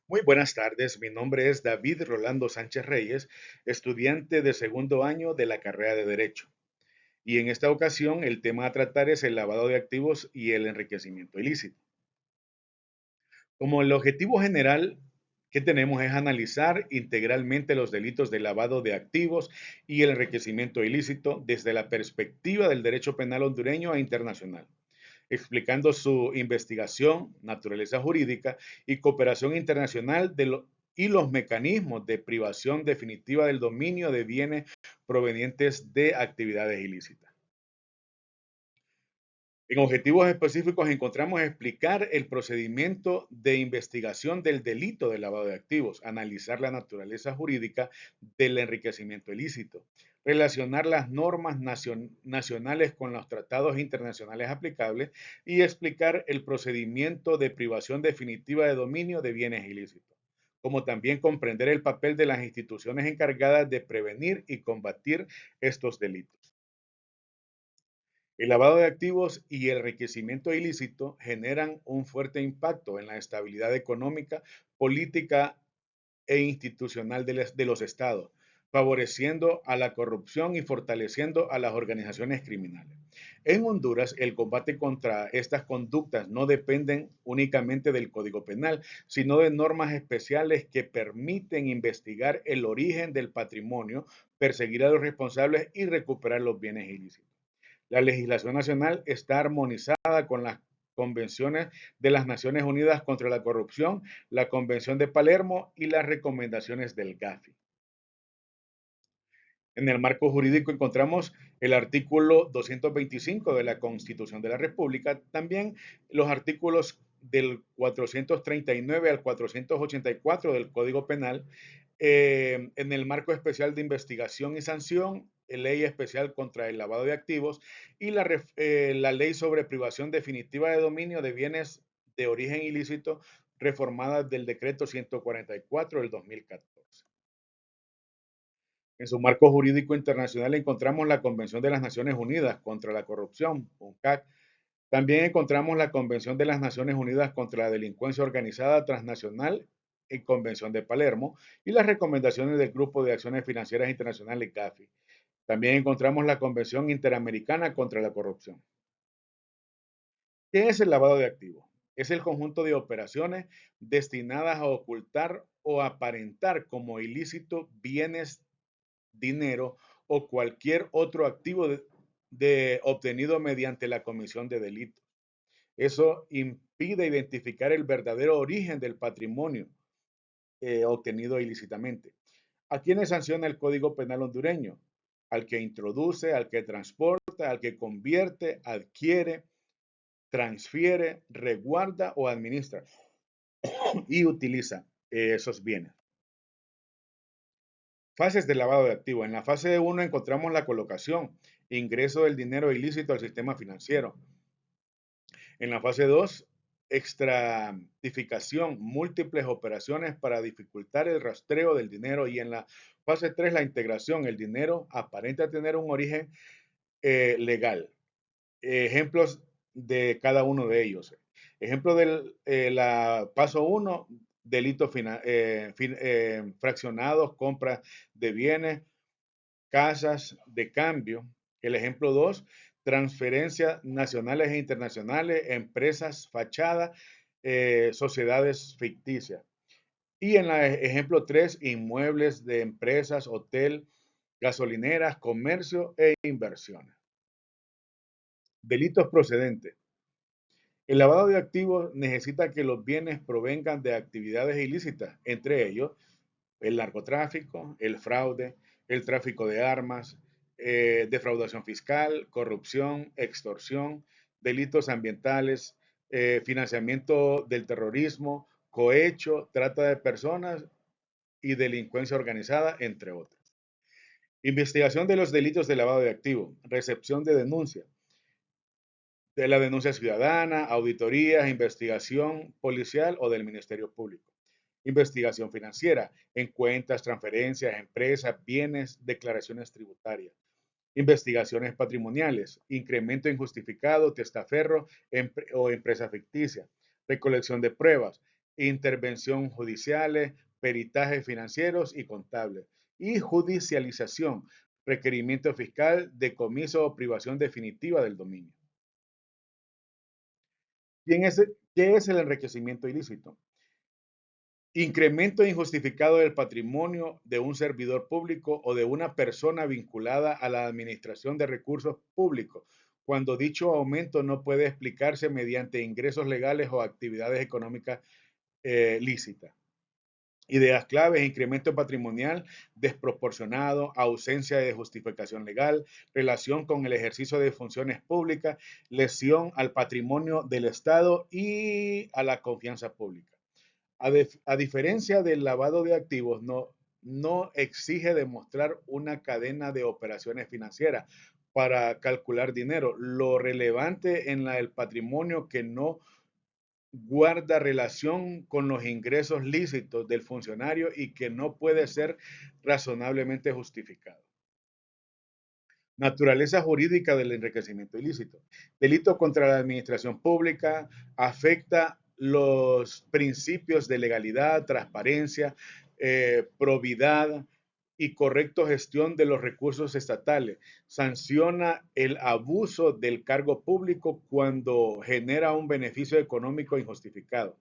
Muy buenas tardes, mi nombre es David Rolando Sánchez Reyes, estudiante de segundo año de la carrera de Derecho. Y en esta ocasión el tema a tratar es el lavado de activos y el enriquecimiento ilícito. Como el objetivo general que tenemos es analizar integralmente los delitos de lavado de activos y el enriquecimiento ilícito desde la perspectiva del derecho penal hondureño e internacional, explicando su investigación, naturaleza jurídica y cooperación internacional y los mecanismos de privación definitiva del dominio de bienes provenientes de actividades ilícitas. En objetivos específicos encontramos explicar el procedimiento de investigación del delito de lavado de activos, analizar la naturaleza jurídica del enriquecimiento ilícito, relacionar las normas nacionales con los tratados internacionales aplicables y explicar el procedimiento de privación definitiva de dominio de bienes ilícitos, como también comprender el papel de las instituciones encargadas de prevenir y combatir estos delitos. El lavado de activos y el enriquecimiento ilícito generan un fuerte impacto en la estabilidad económica, política e institucional de los estados, favoreciendo a la corrupción y fortaleciendo a las organizaciones criminales. En Honduras, el combate contra estas conductas no dependen únicamente del Código Penal, sino de normas especiales que permiten investigar el origen del patrimonio, perseguir a los responsables y recuperar los bienes ilícitos. La legislación nacional está armonizada con las convenciones de las Naciones Unidas contra la Corrupción, la Convención de Palermo y las recomendaciones del GAFI. En el marco jurídico encontramos el artículo 225 de la Constitución de la República, también los artículos del 439 al 484 del Código Penal, en el marco especial de investigación y sanción, ley especial contra el lavado de activos y la ley sobre privación definitiva de dominio de bienes de origen ilícito reformada del decreto 144 del 2014. En su marco jurídico internacional encontramos la Convención de las Naciones Unidas contra la Corrupción, UNCAC. También encontramos la Convención de las Naciones Unidas contra la Delincuencia Organizada Transnacional y Convención de Palermo y las recomendaciones del Grupo de Acciones Financieras Internacionales GAFI. También encontramos la Convención Interamericana contra la Corrupción. ¿Qué es el lavado de activos? Es el conjunto de operaciones destinadas a ocultar o aparentar como ilícito bienes, dinero o cualquier otro activo obtenido mediante la comisión de delitos. Eso impide identificar el verdadero origen del patrimonio obtenido ilícitamente. ¿A quiénes sanciona el Código Penal hondureño? Al que introduce, al que transporta, al que convierte, adquiere, transfiere, resguarda o administra y utiliza esos bienes. Fases de lavado de activos. En la fase 1 encontramos la colocación, ingreso del dinero ilícito al sistema financiero. En la fase 2, extractificación, múltiples operaciones para dificultar el rastreo del dinero. Y en la fase 3, la integración, el dinero aparenta tener un origen legal. Ejemplos de cada uno de ellos. Ejemplo del paso 1, delitos fraccionados, compra de bienes, casas de cambio. El ejemplo 2, transferencias nacionales e internacionales, empresas fachada, sociedades ficticias. Y en el ejemplo 3, inmuebles de empresas, hotel, gasolineras, comercio e inversiones. Delitos procedentes. El lavado de activos necesita que los bienes provengan de actividades ilícitas, entre ellos el narcotráfico, el fraude, el tráfico de armas, defraudación fiscal, corrupción, extorsión, delitos ambientales, financiamiento del terrorismo, cohecho, trata de personas y delincuencia organizada, entre otros. Investigación de los delitos de lavado de activos, recepción de denuncia, de la denuncia ciudadana, auditorías, investigación policial o del Ministerio Público. Investigación financiera, en cuentas, transferencias, empresas, bienes, declaraciones tributarias. Investigaciones patrimoniales, incremento injustificado, testaferro o empresa ficticia. Recolección de pruebas, intervención judiciales, peritajes financieros y contables, y judicialización, requerimiento fiscal, decomiso o privación definitiva del dominio. ¿Qué es el enriquecimiento ilícito? Incremento injustificado del patrimonio de un servidor público o de una persona vinculada a la administración de recursos públicos, cuando dicho aumento no puede explicarse mediante ingresos legales o actividades económicas lícitas. Ideas claves: incremento patrimonial desproporcionado, ausencia de justificación legal, relación con el ejercicio de funciones públicas, lesión al patrimonio del Estado y a la confianza pública. A diferencia del lavado de activos, no exige demostrar una cadena de operaciones financieras para calcular dinero. Lo relevante en el patrimonio que no guarda relación con los ingresos lícitos del funcionario y que no puede ser razonablemente justificado. Naturaleza jurídica del enriquecimiento ilícito. Delito contra la administración pública, afecta los principios de legalidad, transparencia, probidad y correcta gestión de los recursos estatales. Sanciona el abuso del cargo público cuando genera un beneficio económico injustificado.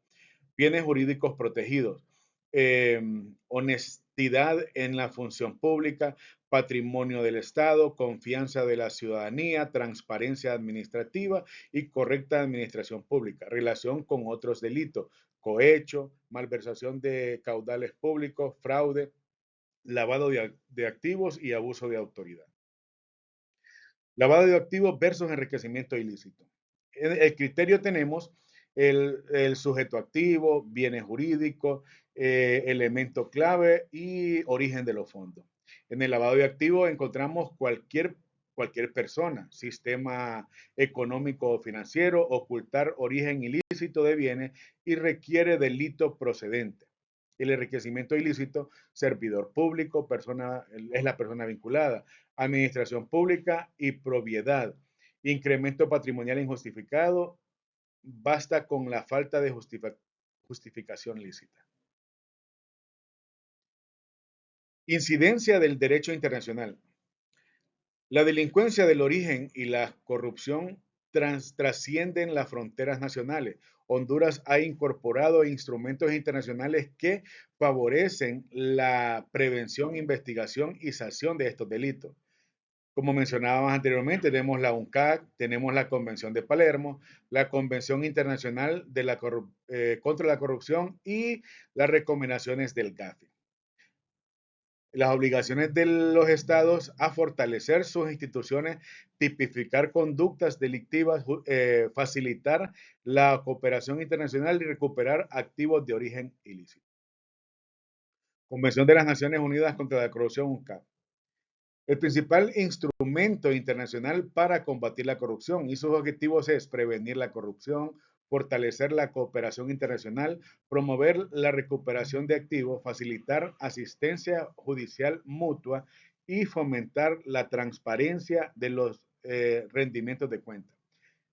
Bienes jurídicos protegidos, honestidad en la función pública, patrimonio del Estado, confianza de la ciudadanía, transparencia administrativa y correcta administración pública, relación con otros delitos, cohecho, malversación de caudales públicos, fraude, lavado de activos y abuso de autoridad. Lavado de activos versus enriquecimiento ilícito. El criterio tenemos el sujeto activo, bienes jurídicos, elemento clave y origen de los fondos. En el lavado de activos encontramos cualquier persona, sistema económico o financiero, ocultar origen ilícito de bienes y requiere delito procedente. El enriquecimiento ilícito, servidor público, es la persona vinculada, administración pública y propiedad. Incremento patrimonial injustificado, basta con la falta de justificación lícita. Incidencia del derecho internacional. La delincuencia del origen y la corrupción trascienden las fronteras nacionales. Honduras ha incorporado instrumentos internacionales que favorecen la prevención, investigación y sanción de estos delitos. Como mencionábamos anteriormente, tenemos la UNCAC, tenemos la Convención de Palermo, la Convención Internacional contra la Corrupción y las recomendaciones del GAFI. Las obligaciones de los estados a fortalecer sus instituciones, tipificar conductas delictivas, facilitar la cooperación internacional y recuperar activos de origen ilícito. Convención de las Naciones Unidas contra la Corrupción, UNCAC. El principal instrumento internacional para combatir la corrupción y sus objetivos es prevenir la corrupción, fortalecer la cooperación internacional, promover la recuperación de activos, facilitar asistencia judicial mutua y fomentar la transparencia de los rendimientos de cuenta.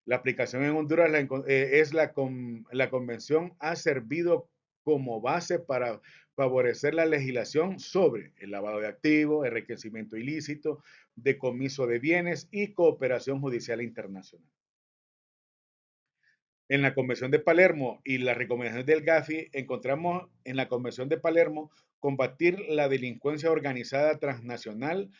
La aplicación en Honduras la convención ha servido como base para favorecer la legislación sobre el lavado de activos, enriquecimiento ilícito, decomiso de bienes y cooperación judicial internacional. En la Convención de Palermo y las recomendaciones del GAFI, encontramos en la Convención de Palermo combatir la delincuencia organizada transnacional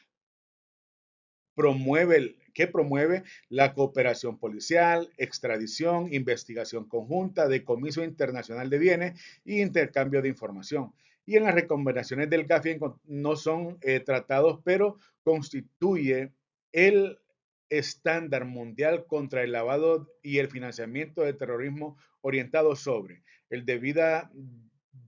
que promueve la cooperación policial, extradición, investigación conjunta, decomiso internacional de bienes e intercambio de información. Y en las recomendaciones del GAFI no son tratados, pero constituye el estándar mundial contra el lavado y el financiamiento de terrorismo orientado sobre el debida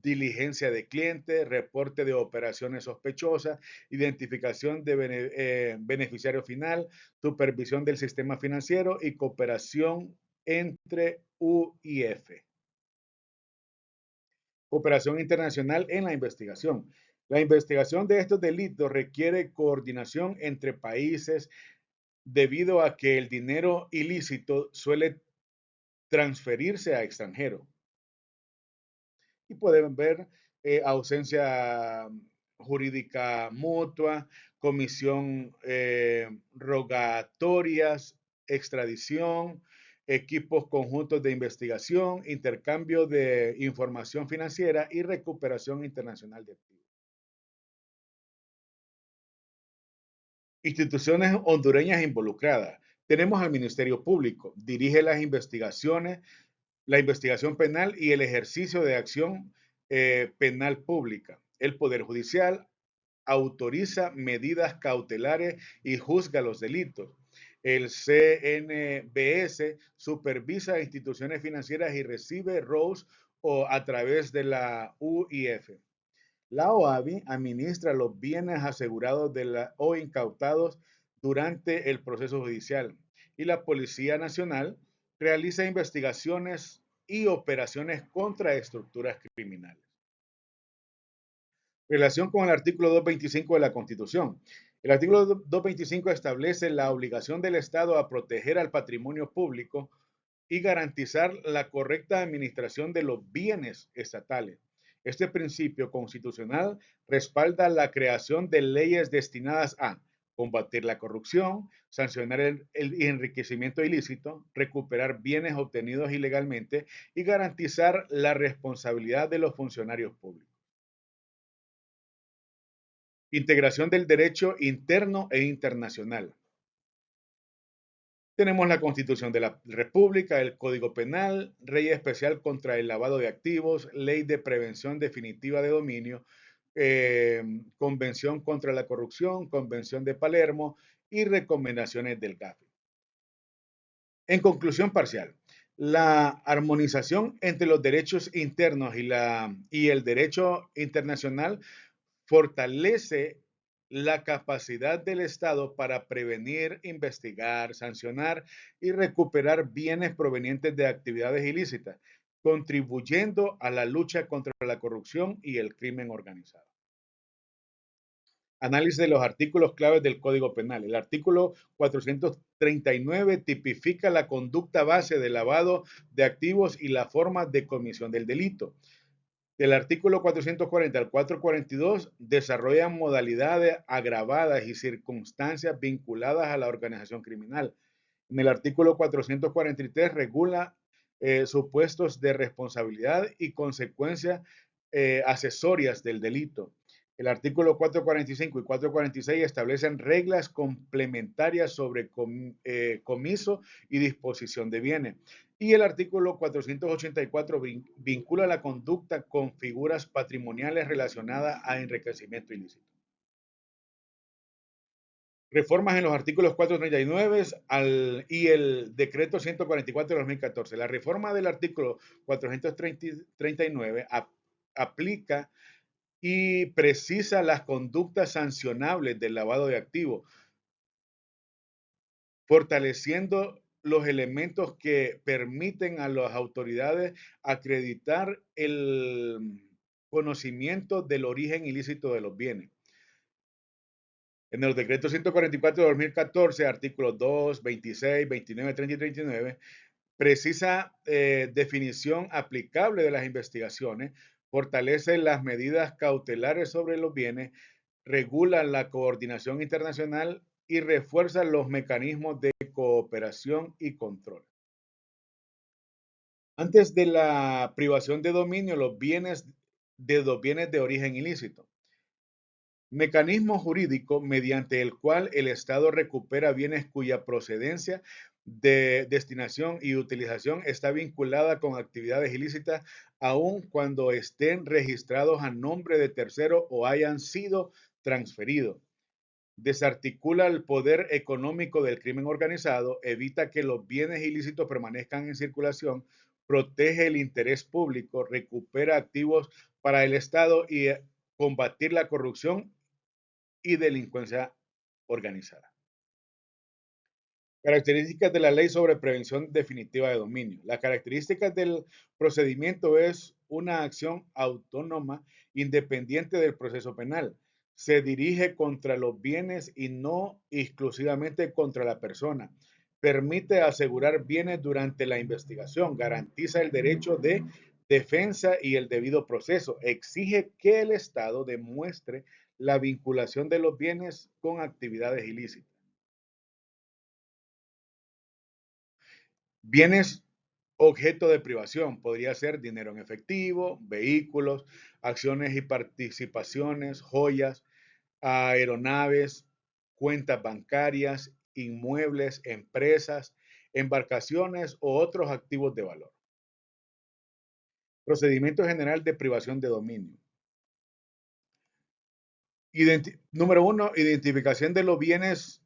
diligencia de clientes, reporte de operaciones sospechosas, identificación de beneficiario final, supervisión del sistema financiero y cooperación entre UIF. Cooperación internacional en la investigación. La investigación de estos delitos requiere coordinación entre países debido a que el dinero ilícito suele transferirse a extranjeros. Y pueden ver ausencia jurídica mutua, comisión rogatorias, extradición, equipos conjuntos de investigación, intercambio de información financiera y recuperación internacional de activos. Instituciones hondureñas involucradas. Tenemos al Ministerio Público, dirige las investigaciones, la investigación penal y el ejercicio de acción penal pública. El Poder Judicial autoriza medidas cautelares y juzga los delitos. El CNBS supervisa instituciones financieras y recibe ROS o a través de la UIF. La OAVI administra los bienes asegurados o incautados durante el proceso judicial y la Policía Nacional realiza investigaciones y operaciones contra estructuras criminales. Relación con el artículo 225 de la Constitución. El artículo 225 establece la obligación del Estado a proteger al patrimonio público y garantizar la correcta administración de los bienes estatales. Este principio constitucional respalda la creación de leyes destinadas a combatir la corrupción, sancionar el enriquecimiento ilícito, recuperar bienes obtenidos ilegalmente y garantizar la responsabilidad de los funcionarios públicos. Integración del derecho interno e internacional. Tenemos la Constitución de la República, el Código Penal, Ley Especial contra el Lavado de Activos, Ley de Prevención Definitiva de Dominio, Convención contra la Corrupción, Convención de Palermo y recomendaciones del GAFI. En conclusión parcial, la armonización entre los derechos internos y el derecho internacional fortalece la capacidad del Estado para prevenir, investigar, sancionar y recuperar bienes provenientes de actividades ilícitas, contribuyendo a la lucha contra la corrupción y el crimen organizado. Análisis de los artículos claves del Código Penal. El artículo 439 tipifica la conducta base de lavado de activos y la forma de comisión del delito. Del artículo 440 al 442 desarrollan modalidades agravadas y circunstancias vinculadas a la organización criminal. En el artículo 443 regula supuestos de responsabilidad y consecuencias accesorias del delito. El artículo 445 y 446 establecen reglas complementarias sobre comiso y disposición de bienes. Y el artículo 484 vincula la conducta con figuras patrimoniales relacionadas a enriquecimiento ilícito. Reformas en los artículos 439 y el decreto 144 de 2014. La reforma del artículo 439 aplica y precisa las conductas sancionables del lavado de activos, fortaleciendo los elementos que permiten a las autoridades acreditar el conocimiento del origen ilícito de los bienes. En el decreto 144 de 2014, artículos 2, 26, 29, 30 y 39, precisa definición aplicable de las investigaciones, fortalece las medidas cautelares sobre los bienes, regula la coordinación internacional y refuerza los mecanismos de cooperación y control. Antes de la privación de dominio, los bienes de origen ilícito. Mecanismo jurídico mediante el cual el Estado recupera bienes cuya procedencia, de destinación y utilización está vinculada con actividades ilícitas, aun cuando estén registrados a nombre de tercero o hayan sido transferidos. Desarticula el poder económico del crimen organizado, evita que los bienes ilícitos permanezcan en circulación, protege el interés público, recupera activos para el Estado y combatir la corrupción y delincuencia organizada. Características de la Ley sobre Prevención Definitiva de Dominio. Las características del procedimiento es una acción autónoma, independiente del proceso penal. Se dirige contra los bienes y no exclusivamente contra la persona. Permite asegurar bienes durante la investigación. Garantiza el derecho de defensa y el debido proceso. Exige que el Estado demuestre la vinculación de los bienes con actividades ilícitas. Bienes objeto de privación podría ser dinero en efectivo, vehículos, acciones y participaciones, joyas, aeronaves, cuentas bancarias, inmuebles, empresas, embarcaciones o otros activos de valor. Procedimiento general de privación de dominio. Número uno, identificación de los bienes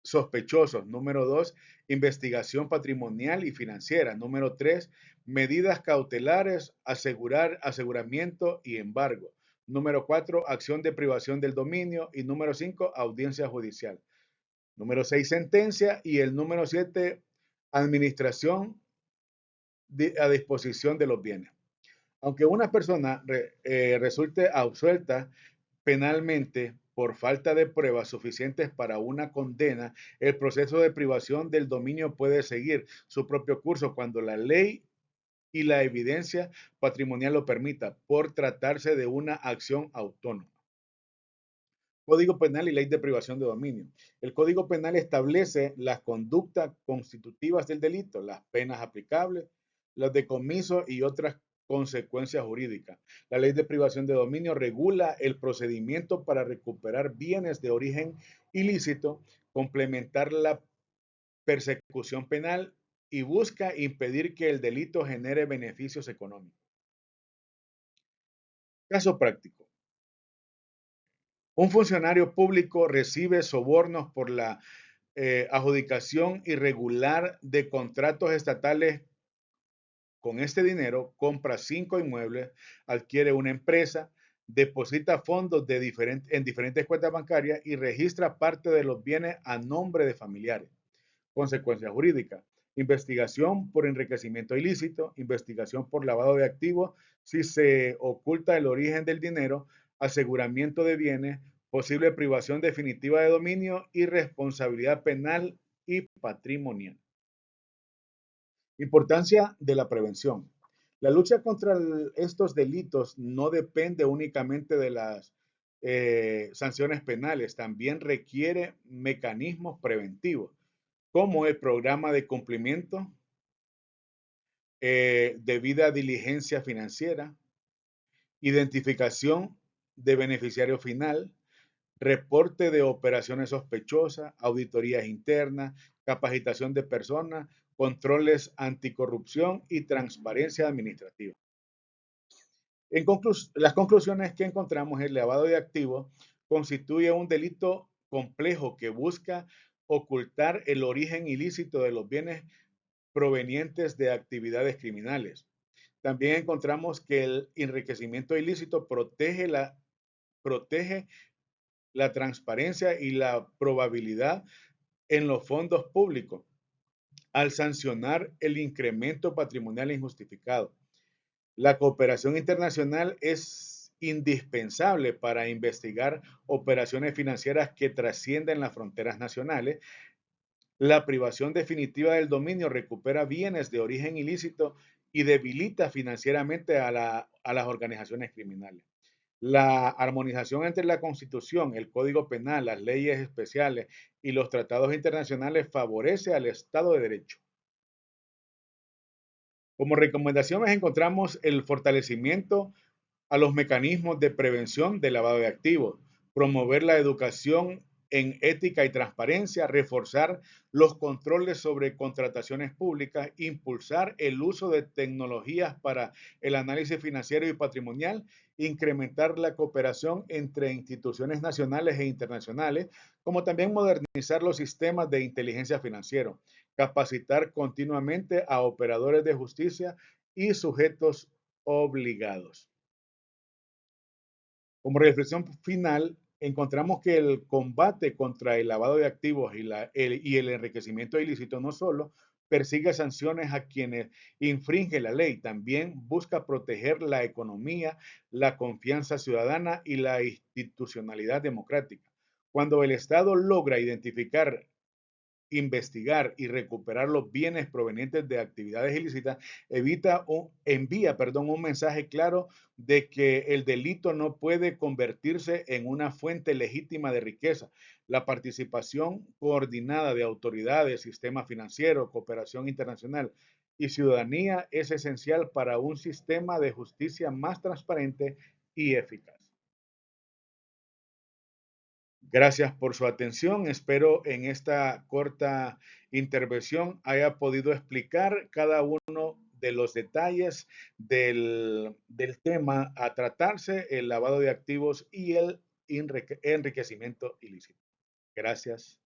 sospechosos. Número dos, investigación patrimonial y financiera. Número tres, medidas cautelares, aseguramiento y embargo. Número cuatro, acción de privación del dominio. Y número cinco, audiencia judicial. Número seis, sentencia. Y el número siete, administración a disposición de los bienes. Aunque una persona resulte absuelta penalmente por falta de pruebas suficientes para una condena, el proceso de privación del dominio puede seguir su propio curso cuando la ley y la evidencia patrimonial lo permita, por tratarse de una acción autónoma. Código Penal y Ley de Privación de Dominio. El Código Penal establece las conductas constitutivas del delito, las penas aplicables, los decomisos y otras consecuencias jurídicas. La Ley de Privación de Dominio regula el procedimiento para recuperar bienes de origen ilícito, complementar la persecución penal y busca impedir que el delito genere beneficios económicos. Caso práctico. Un funcionario público recibe sobornos por la adjudicación irregular de contratos estatales. Con este dinero compra 5 inmuebles, adquiere una empresa, deposita fondos en diferentes cuentas bancarias y registra parte de los bienes a nombre de familiares. Consecuencias jurídicas. Investigación por enriquecimiento ilícito, investigación por lavado de activos si se oculta el origen del dinero, aseguramiento de bienes, posible privación definitiva de dominio y responsabilidad penal y patrimonial. Importancia de la prevención. La lucha contra estos delitos no depende únicamente de las sanciones penales, también requiere mecanismos preventivos, como el programa de cumplimiento, debida diligencia financiera, identificación de beneficiario final, reporte de operaciones sospechosas, auditorías internas, capacitación de personas, controles anticorrupción y transparencia administrativa. Las conclusiones que encontramos: el lavado de activos constituye un delito complejo que busca ocultar el origen ilícito de los bienes provenientes de actividades criminales. También encontramos que el enriquecimiento ilícito protege la transparencia y la probabilidad en los fondos públicos al sancionar el incremento patrimonial injustificado. La cooperación internacional es indispensable para investigar operaciones financieras que trascienden las fronteras nacionales. La privación definitiva del dominio recupera bienes de origen ilícito y debilita financieramente a las organizaciones criminales. La armonización entre la Constitución, el Código Penal, las leyes especiales y los tratados internacionales favorece al Estado de Derecho. Como recomendaciones encontramos el fortalecimiento a los mecanismos de prevención del lavado de activos, promover la educación en ética y transparencia, reforzar los controles sobre contrataciones públicas, impulsar el uso de tecnologías para el análisis financiero y patrimonial, incrementar la cooperación entre instituciones nacionales e internacionales, como también modernizar los sistemas de inteligencia financiera, capacitar continuamente a operadores de justicia y sujetos obligados. Como reflexión final, encontramos que el combate contra el lavado de activos y el enriquecimiento ilícito no solo persigue sanciones a quienes infringen la ley, también busca proteger la economía, la confianza ciudadana y la institucionalidad democrática. Cuando el Estado logra identificar investigar y recuperar los bienes provenientes de actividades ilícitas, envía, perdón, un mensaje claro de que el delito no puede convertirse en una fuente legítima de riqueza. La participación coordinada de autoridades, sistema financiero, cooperación internacional y ciudadanía es esencial para un sistema de justicia más transparente y eficaz. Gracias por su atención. Espero en esta corta intervención haya podido explicar cada uno de los detalles del tema a tratarse, el lavado de activos y el enriquecimiento ilícito. Gracias.